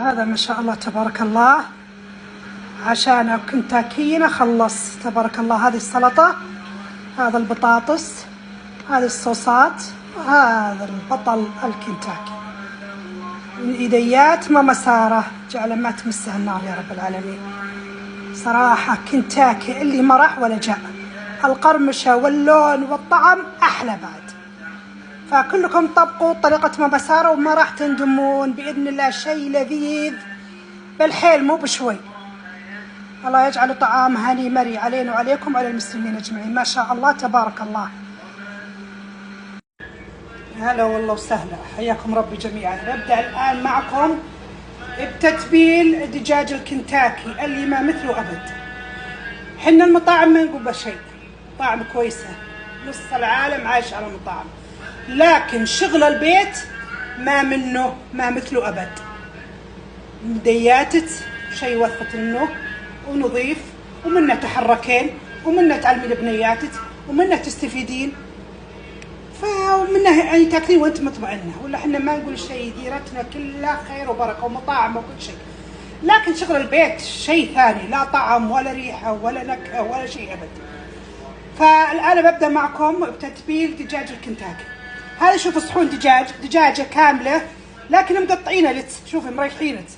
هذا ما شاء الله تبارك الله عشان كنتاكينا خلص تبارك الله. هذه السلطة، هذا البطاطس، هذه الصوصات، وهذا البطل الكنتاكي من ايديات ماما سارة، جعل ما تمسها النار يا رب العالمين. صراحة كنتاكي اللي ما راح ولا جاء، القرمشة واللون والطعم أحلى بعد. فكلكم طبقوا طريقة ماما سارة وما راح تندمون بإذن الله. شيء لذيذ بالحيل مو بشوي. الله يجعل طعام هني مري علينا وعليكم وعلى المسلمين أجمعين. ما شاء الله تبارك الله. هلا والله وسهلا، حياكم ربي جميعا. نبدأ الآن معكم بتتبيل دجاج الكنتاكي اللي ما مثله أبد. حنا المطاعم ما نقول بشيء، طعم كويسة، نص العالم عايش على المطاعم، لكن شغل البيت ما مثله أبد. مدياتت شيء وثقت منه ونظيف، ومنه تحركين، ومنه تعلمين بنياتك، ومنه تستفيدين، ومنه يعني تاكلين وانت مطمئنه. ولا احنا ما نقول شيء، ديرتنا كلها خير وبركه ومطاعم وكل شيء، لكن شغل البيت شيء ثاني، لا طعم ولا ريحه ولا نكهه ولا شيء ابد. فالان ببدا معكم بتتبيل دجاج الكنتاكي. هذا شوف صحون دجاجه كامله، لكن مقطعينها شوفي مريحينت.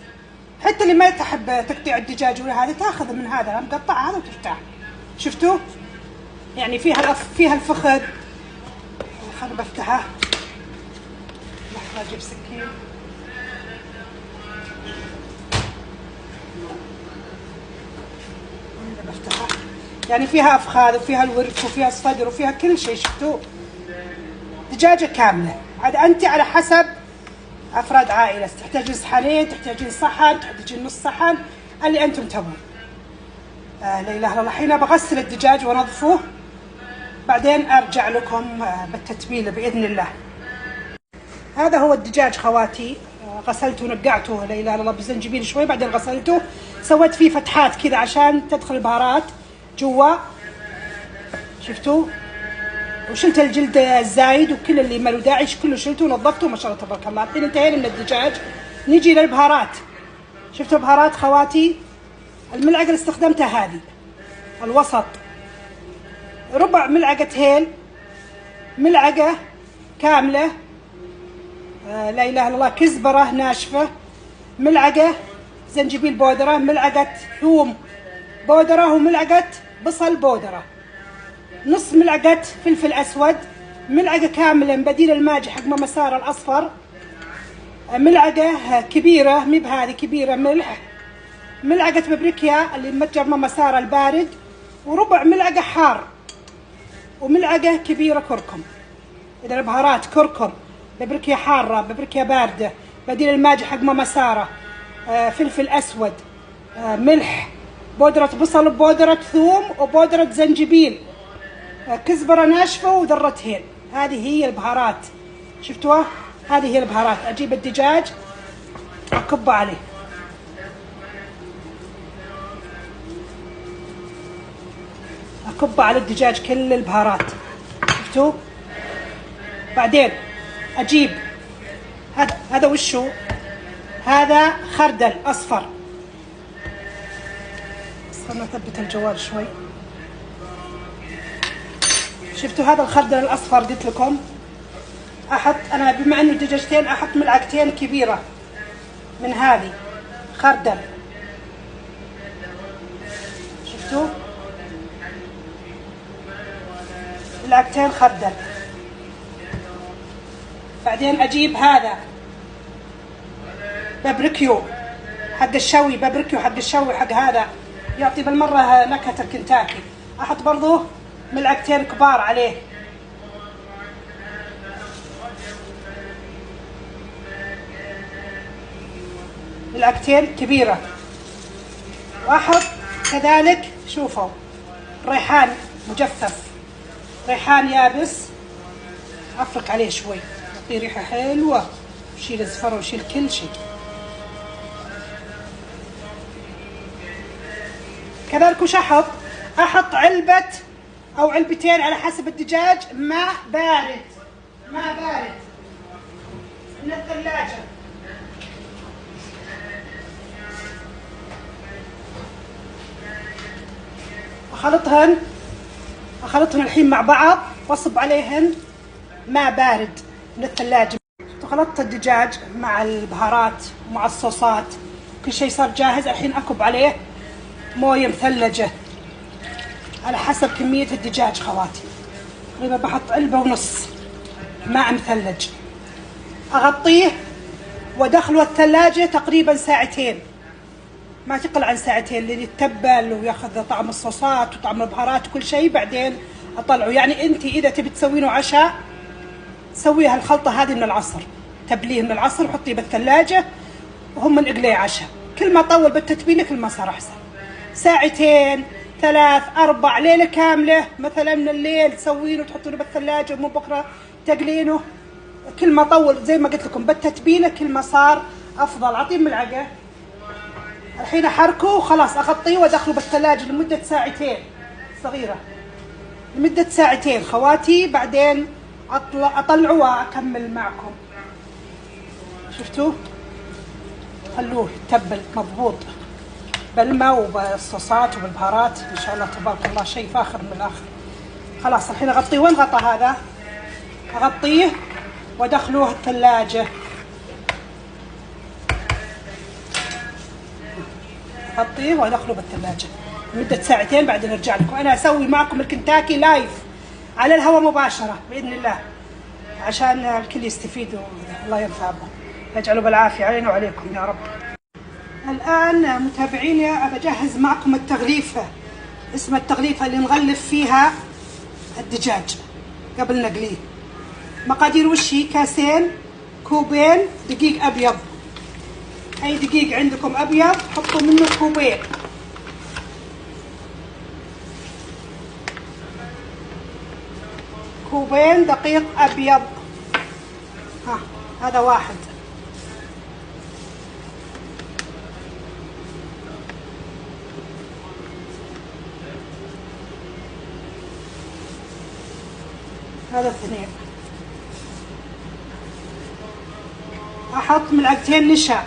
حتى اللي ما تحب تقطيع الدجاج ولا هذا تاخذ من هذا مقطع هذا وترتاح. شفتوا يعني فيها الفخذ. خلنا بفتحها، لحظه اجيب سكين. بفتحها يعني فيها افخاذ وفيها الورك وفيها الصدر وفيها كل شيء. شفتوا دجاجه كامله. عاد انت على حسب افراد عائله، تحتاجين صحنين، تحتاجين صحن، تحتاجين نص صحن، اللي انتم تبون. لا اله الا الله. الحين بغسل الدجاج وانظفه، بعدين ارجع لكم بالتتبيله باذن الله. هذا هو الدجاج خواتي، غسلته ونقعته لا اله الا الله بالزنجبيل شوي، بعدين غسلته، سويت فيه فتحات كذا عشان تدخل البهارات جوا. شفتوا؟ وشلت الجلد الزايد وكل اللي ما له داعي كله شلته ونظفته ما شاء الله تبارك الله. الحين انتهينا من الدجاج، نجي للبهارات. شفتوا بهارات خواتي؟ الملعقه اللي استخدمتها هذه الوسط، ربع ملعقه هيل، ملعقه كامله لا اله الا الله كزبره ناشفه، ملعقه زنجبيل بودره، ملعقه ثوم بودره، وملعقه بصل بودره، نص ملعقه فلفل اسود، ملعقه كامله من بديل الماجي حق ماما سارة الاصفر، ملعقه كبيره مي بهذه كبيره ملح، ملعقه بابريكيا اللي متجر ماما سارة البارد، وربع ملعقه حار، وملعقه كبيره كركم. اذا البهارات كركم، بابريكيا حاره، بابريكيا بارده، بديل الماجي حق ماما سارة، فلفل اسود، ملح، بودره بصل وبودره ثوم وبودره زنجبيل، كزبره ناشفه وذره هيل. هذه هي البهارات. شفتوها؟ هذه هي البهارات. اجيب الدجاج اكبه عليه، اكب على الدجاج كل البهارات. شفتوا؟ بعدين اجيب هذا وشو؟ هذا خردل اصفر. خلنا اثبت الجوال شوي. شفتوا هذا الخردل الاصفر؟ قلت لكم احط انا بما انه دجاجتين احط ملعقتين كبيره من هذه خردل. شفتوا؟ ملعقتين خردل. بعدين اجيب هذا بابريكيو حق الشوي، بابريكيو حق الشوي حق هذا يعطي بالمره نكهه الكنتاكي. احط برضو ملعقتين كبار عليه. ملعقتين كبيره. واحط كذلك شوفوا ريحان مجفف، ريحان يابس، افرك عليه شوي يعطي ريحه حلوه، وشيل الزفره وشيل كل شيء. كذلك وش احط؟ احط علبه او علبتين على حسب الدجاج ماء بارد، ماء بارد من الثلاجه. اخلطهن الحين مع بعض واصب عليهن ماء بارد من الثلاجة. خلطت الدجاج مع البهارات ومع الصوصات، كل شيء صار جاهز. الحين اكب عليه مويه مثلجة على حسب كمية الدجاج خواتي، تقريبا بحط علبة ونص ماء مثلج. اغطيه وادخله الثلاجة تقريبا ساعتين، ما تقل عن ساعتين، لين يتبل وياخذ طعم الصوصات وطعم البهارات وكل شيء. بعدين اطلعه. يعني انت اذا تبي تسوينه عشاء سوي هالخلطة هذه من العصر، تبليه من العصر وحطيه بالثلاجة وهم من اقليه عشاء. كل ما طول بالتتبيلة كل ما صار احسن. ساعتين 3 4 ليلة كاملة مثلا من الليل تسوينه وتحطونه بالثلاجة، مو بكرة تقلينه. كل ما طول زي ما قلت لكم بالتتبيلة كل ما صار افضل. اعطيه ملعقة. الحين احركه وخلاص اغطيه وادخله بالثلاجة لمدة ساعتين صغيرة، لمدة ساعتين خواتي. بعدين اطلعه واكمل معكم. شفتوا؟ خلوه يتبل مضبوط بالماء وبالصوصات وبالبهارات، ان شاء الله تبارك الله شيء فاخر من الاخر. خلاص الحين اغطيه. وين غطى هذا؟ اغطيه وادخلوه الثلاجة. اغطيه وادخله بالثلاجة لمدة ساعتين. بعدين ارجع لكم. انا اسوي معكم الكنتاكي لايف على الهواء مباشرة باذن الله عشان الكل يستفيد والله ينفع بهم. يجعله بالعافية علينا وعليكم يا رب. الآن متابعيني بجهز معكم التغليفة. اسم التغليفة اللي نغلف فيها الدجاج قبل نقليه. مقادير وشي: كاسين، كوبين دقيق أبيض، أي دقيق عندكم أبيض حطوا منه كوبين. كوبين دقيق أبيض. هذا واحد. هذا اثنين. احط ملعقتين نشا.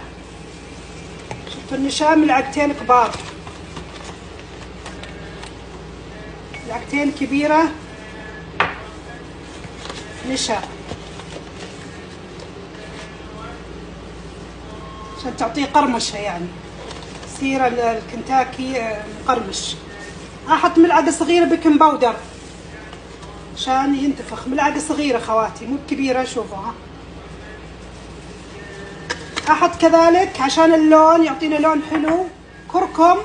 شفتوا النشا؟ ملعقتين كبار، ملعقتين كبيرة نشا عشان تعطيه قرمشة، يعني يصير الكنتاكي مقرمش. احط ملعقة صغيرة بيكنج باودر عشان ينتفخ، ملعقة صغيرة خواتي مو كبيرة. شوفوا ها. احط كذلك عشان اللون يعطينا لون حلو كركم،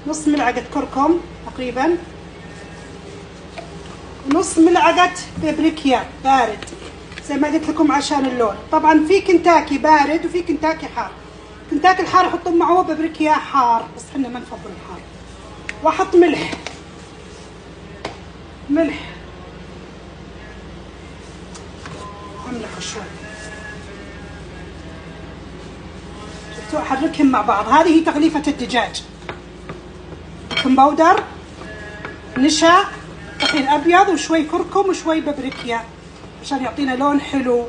نص ملعقة كركم تقريبا، ونص ملعقة بابريكيا بارد زي ما قلت لكم عشان اللون. طبعا في كنتاكي بارد وفي كنتاكي حار. كنتاكي الحار يحطون معه بابريكيا حار، بس احنا ما نفضل الحار. واحط ملح املح شوي. شفتوا؟ احركهم مع بعض. هذه هي تغليفة الدجاج: بيكنج باودر، نشا، طحين ابيض، وشوي كركم وشوي بابريكيا عشان يعطينا لون حلو.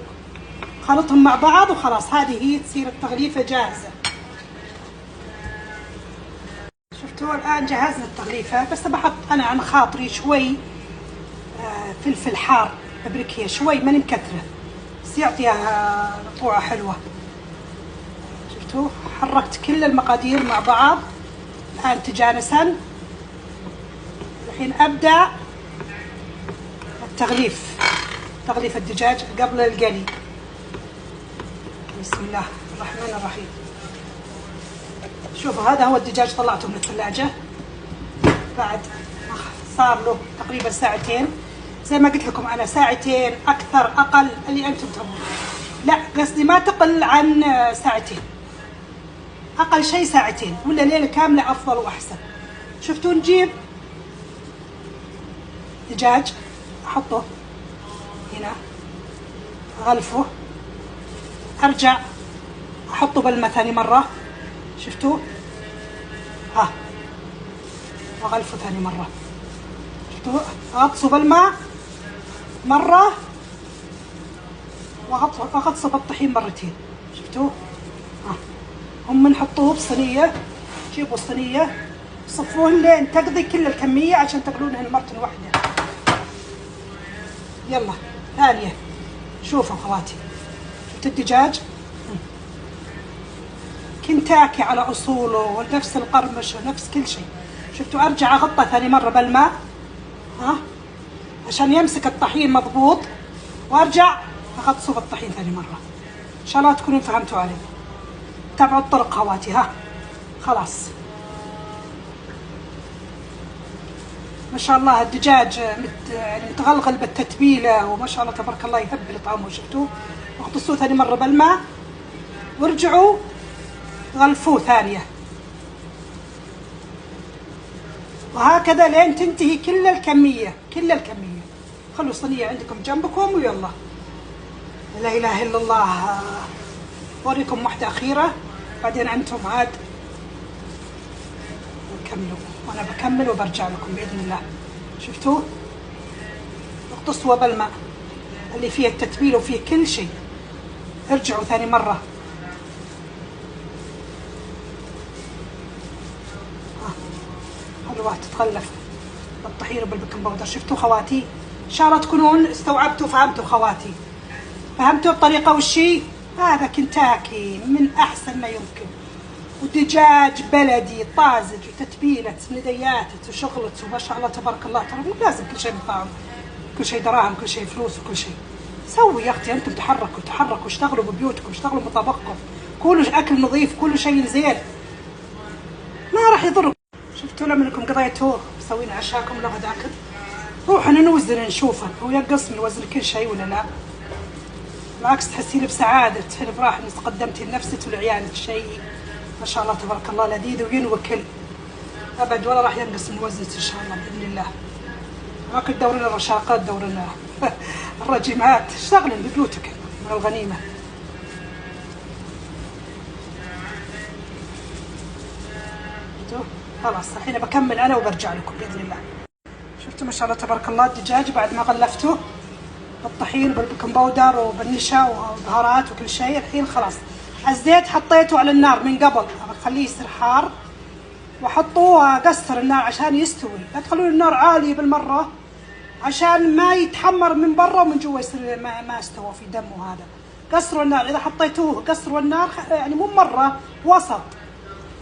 خلطهم مع بعض وخلاص هذه هي تصير التغليفة جاهزة. شفتوا؟ الان جهزنا التغليفة. بس بحط انا عن خاطري شوي فلفل حار، بابريكيا شوي، ماني مكثرة، بس يعطيها نقوعة حلوة. شفتوا؟ حركت كل المقادير مع بعض الآن تجانسا. الحين أبدأ التغليف، تغليف الدجاج قبل القلي. بسم الله الرحمن الرحيم. شوفوا هذا هو الدجاج، طلعته من الثلاجة بعد صار له تقريبا ساعتين. زي ما قلت لكم انا ساعتين اكثر اقل اللي انتم تبون. لا قصدي ما تقل عن ساعتين، اقل شيء ساعتين، ولا ليله كامله افضل واحسن. شفتوا؟ نجيب دجاج احطه هنا، اغلفه، ارجع احطه بالماء ثاني مره. شفتوا؟ واغلفه ثاني مره. شفتوا؟ اغطسه بالماء مره واغطسه بالطحين مرتين. شفتوا؟ هم نحطوه بصينيه. جيبوا الصينيه صفوهن لين تقضي كل الكمية عشان تاكلونهن مرة واحدة. يلا ثانية. شوفوا خواتي، شفت الدجاج كنتاكي على اصوله ونفس القرمش ونفس كل شيء. شفتوا؟ ارجع اغطى ثاني مرة بالماء عشان يمسك الطحين مضبوط، وارجع اغطسه بالطحين ثاني مرة. ان شاء الله تكونوا فهمتوا علي. تابعوا الطرق خواتي. خلاص ما شاء الله الدجاج يعني متغلغل بالتتبيله، وما شاء الله تبارك الله يهبل طعمه. شفتوه؟ اغطسوه ثاني مره بالماء وارجعوا غلفوه ثانيه، وهكذا لين تنتهي كل الكميه. خلوا صينيه عندكم جنبكم ويلا. لا اله الا الله. اوريكم واحده اخيره بعدين انتم عاد نكملوا، وانا بكمل وبرجع لكم باذن الله. شفتوا؟ اغطسوا بالماء اللي فيه التتبيل وفيه كل شيء. ارجعوا ثاني مره. حلوه تتغلف بالطحين وبالبيكنج باودر. شفتوا خواتي؟ ان شاء الله تكونون استوعبتوا فهمتوا خواتي. فهمتوا الطريقه والشي؟ هذا كنتاكي من احسن ما يمكن، ودجاج بلدي طازج وتتبيلة نديات وشغلت وما شاء الله تبارك الله. ترى مو لازم كل شيء مطاعم، كل شيء دراهم، كل شيء فلوس، وكل شيء. سوي يا اختي انتم، تحركوا اشتغلوا ببيوتكم، اشتغلوا بمطابخكم، كلوا اكل نظيف، كل شيء زين ما راح يضركم. شفتوا لما انكم قضيتوا مسوين عشاكم ولا غداكم، روحوا نوزن نشوفه هو ينقص من وزن كل شيء ولا لا. بالعكس تحسين بسعادة، تحسين براحة انك قدمتي لنفسك ولعيالك شيء ما شاء الله تبارك الله لذيذ وينوكل ابد، ولا راح ينقص من وزنك ان شاء الله باذن الله. ما كنت دورنا الرشاقات، دورنا الرجيمات. اشتغلن ببيوتك من الغنيمه. خلاص الحين بكمل انا وبرجع لكم باذن الله. شفتوا ما شاء الله تبارك الله الدجاج بعد ما غلفته بالطحين بالبيكنج باودر وبالنشا وبهارات وكل شيء. الحين خلاص الزيت حطيته على النار من قبل، بخليه يصير حار واحطه واقصر النار عشان يستوي. لا تخلون النار عاليه بالمره عشان ما يتحمر من برا ومن جوا يصير ما استوى في دمه. هذا قصروا النار، اذا حطيتوه قصروا النار يعني مو مره، وسط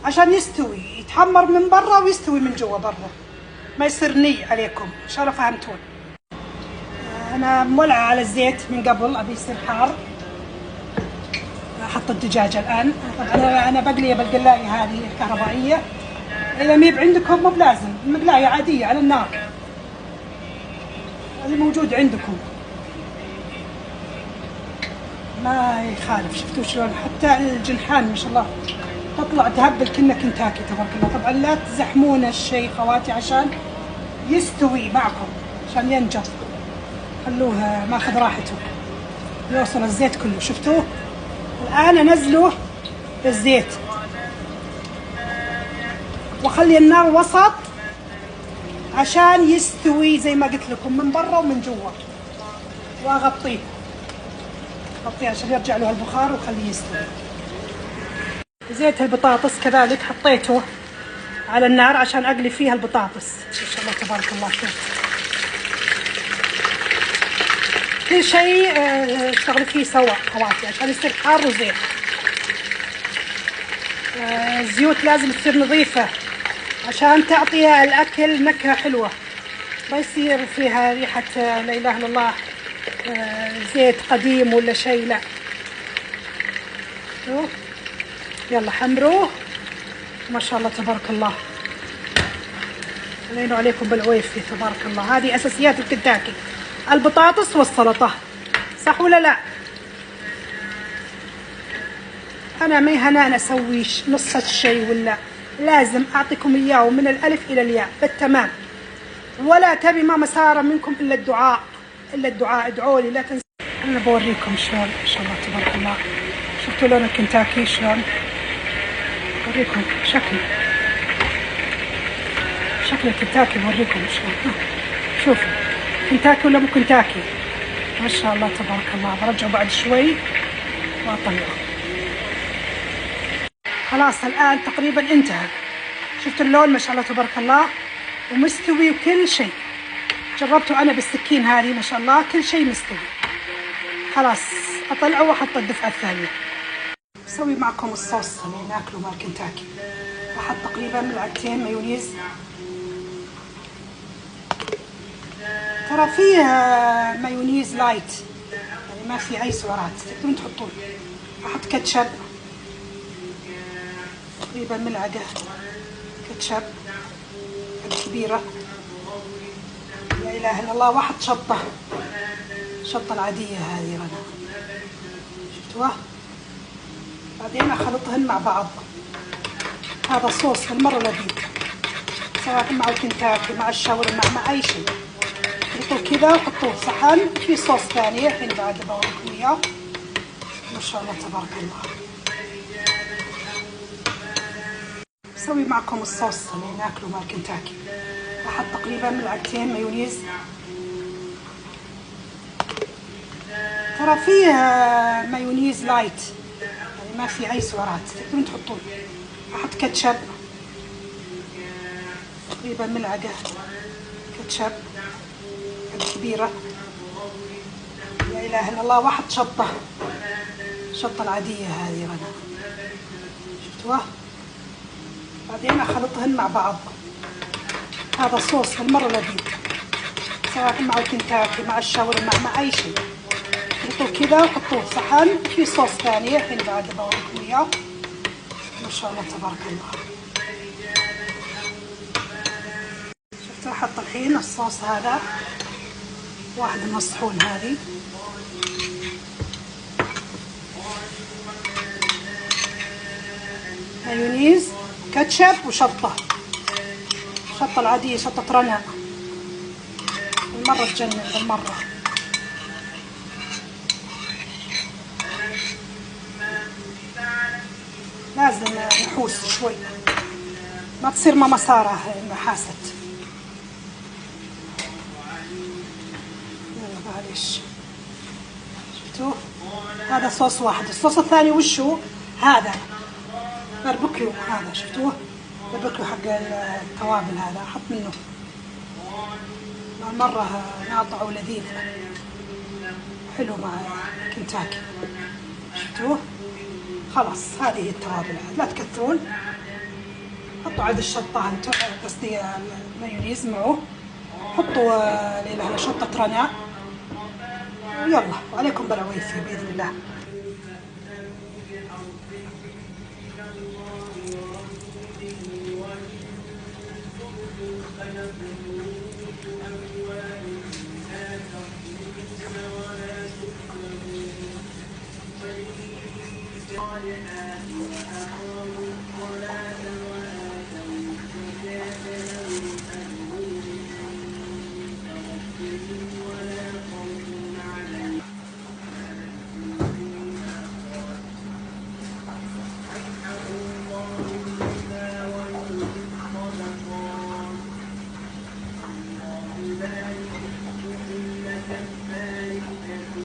عشان يستوي، يتحمر من برا ويستوي من جوا برا، ما يصير ني عليكم. ان شاء الله فهمتون. انا مولعه على الزيت من قبل ابي يصير حار. احط الدجاج الان. طبعا انا بقليه بالقلايه هذه الكهربائيه، اذا ميب عندكم مو بلازم، المقلايه عاديه على النار اللي موجود عندكم ما يخالف. شفتوا شلون حتى الجنحان ما شاء الله تطلع تهبل كنا كنتاكي تبارك الله. طبعا لا تزحمون الشيء خواتي عشان يستوي معكم، عشان ينجر. خلوه ماخذ راحته يوصل الزيت كله. شفتوه؟ الان انزله بالزيت واخلي النار وسط عشان يستوي زي ما قلت لكم من برا ومن جوا، واغطيه عشان يرجع له البخار وخليه يستوي. زيت البطاطس كذلك حطيته على النار عشان اقلي فيها البطاطس. ما شاء الله تبارك الله. شوف كل شيء اشتغلوا فيه سوا خواتي عشان يصير حار وزيت. الزيوت لازم تصير نظيفة عشان تعطي الأكل نكهة حلوة، ما يصير فيها ريحة لا إله إلا الله زيت قديم ولا شيء، لا. يلا حمروه ما شاء الله تبارك الله. علينا عليكم بالعويفي تبارك الله. هذه أساسيات الكنتاكي، البطاطس والسلطة، صح ولا لا؟ أنا ما يهنانا أسوي نص الشيء، ولا لازم أعطيكم إياه من الألف إلى الياء بالتمام، ولا تبي ما مسار منكم إلا الدعاء، ادعوا لي لا تنسوا. أنا بوريكم شلون ما شاء الله تبارك الله. شفتوا لون الكنتاكي شلون؟ بوريكم شكل الكنتاكي، بوريكم شلون. شوفوا كنتاكي ولا مو كنتاكي؟ ما شاء الله تبارك الله. برجعه بعد شوي واطلعه. خلاص الآن تقريبا انتهى. شفت اللون ما شاء الله تبارك الله، ومستوي وكل شيء. جربته انا بالسكين هذه ما شاء الله كل شيء مستوي. خلاص اطلعه واحط الدفعه الثانيه. بسوي معكم الصوص اللي ناكله مال كنتاكي. احط تقريبا ملعقتين مايونيز. ترى فيه مايونيز لايت، يعني ما في اي سعرات، تقدرون تحطون. احط كاتشب تقريبا ملعقه كاتشب كبيره. لا اله الا الله. واحط شطه العاديه هذه رنا، شفتوها؟ بعدين اخلطهن مع بعض. هذا صوص بالمره لذيذ، سواء مع الكنتاكي مع الشاورما مع اي شيء. خلطوه كذا وحطوه صحن. في صوص ثاني الحين بعد بوريكم اياه. ما شاء الله تبارك الله. بسوي معكم الصوص اللي ناكله مال كنتاكي. احط تقريبا ملعقتين مايونيز. ترى فيه مايونيز لايت، يعني ما في اي سعرات، تقدرون تحطون. احط كاتشب تقريبا ملعقه كاتشب كبيره. لا اله الا الله. واحط شطه العاديه هذه رنا، شفتوها؟ بعدين اخلطهن مع بعض. هذا صوص بالمره لذيذ، سواء مع الكنتاكي مع الشاورما مع اي شيء. خلطوه كذا وحطوه صحن. في صوص ثاني الحين بعد بوريكم اياه. ما شاء الله تبارك الله. شفتوا؟ احط الحين الصوص هذا، واحد من الصحون هذه. مايونيز كاتشب وشطة العادية، شطة رنا بالمرة تجنن بالمرة. لازم نحوس شوي، ما تصير مسارة حاست. يلا معليش. شفتوا؟ هذا صوص واحد. الصوص الثاني وشو؟ هذا باربيكيو. هذا شفتوه؟ باربيكيو حق التوابل. هذا احط منه مرة ناطع ولذيذ حلو مع كنتاكي. شفتوه؟ خلاص هذه هي التوابل. لا تكثرون. حطوا عاد الشطة، قصدي المايونيز معه. حطوا ليلة شطة رنا. يلا وعليكم بالعويفي بإذن الله.